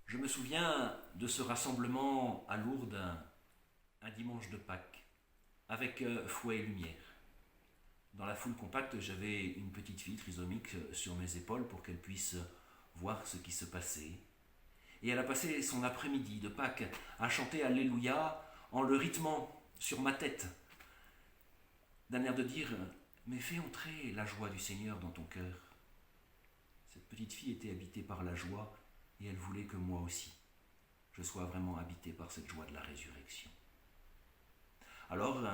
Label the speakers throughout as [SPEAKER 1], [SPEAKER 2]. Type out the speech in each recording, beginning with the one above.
[SPEAKER 1] Je me souviens de ce rassemblement à Lourdes un dimanche de Pâques, avec fouet et lumière. Dans la foule compacte, j'avais une petite fille trisomique sur mes épaules pour qu'elle puisse voir ce qui se passait. Et elle a passé son après-midi de Pâques à chanter Alléluia en le rythmant sur ma tête, d'un air de dire mais fais entrer la joie du Seigneur dans ton cœur. Cette petite fille était habitée par la joie et elle voulait que moi aussi, je sois vraiment habité par cette joie de la résurrection. Alors,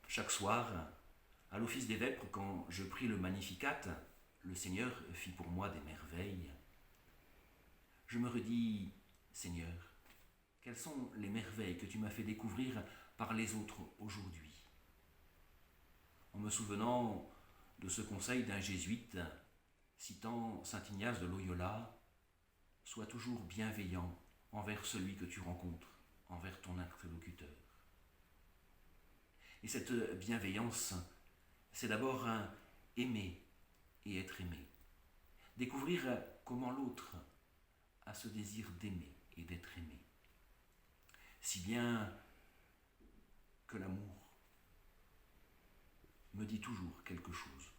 [SPEAKER 1] chaque soir, à l'office des vêpres, quand je pris le Magnificat, le Seigneur fit pour moi des merveilles. Je me redis, Seigneur, quelles sont les merveilles que tu m'as fait découvrir par les autres aujourd'hui? En me souvenant de ce conseil d'un jésuite, citant saint Ignace de Loyola, sois toujours bienveillant envers celui que tu rencontres, envers ton interlocuteur. Et cette bienveillance, c'est d'abord aimer et être aimé. Découvrir comment l'autre a ce désir d'aimer et d'être aimé. Si bien que l'amour me dit toujours quelque chose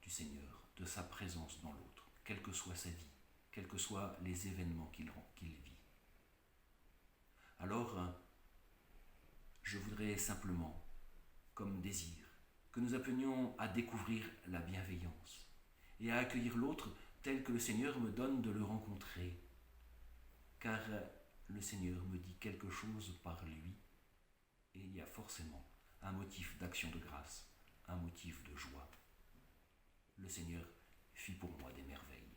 [SPEAKER 1] du Seigneur, de sa présence dans l'autre, quelle que soit sa vie, quels que soient les événements qu'il vit. Alors, je voudrais simplement, comme désir, que nous appelions à découvrir la bienveillance et à accueillir l'autre tel que le Seigneur me donne de le rencontrer, car le Seigneur me dit quelque chose par lui et il y a forcément un motif d'action de grâce, un motif de joie. Le Seigneur fit pour moi des merveilles.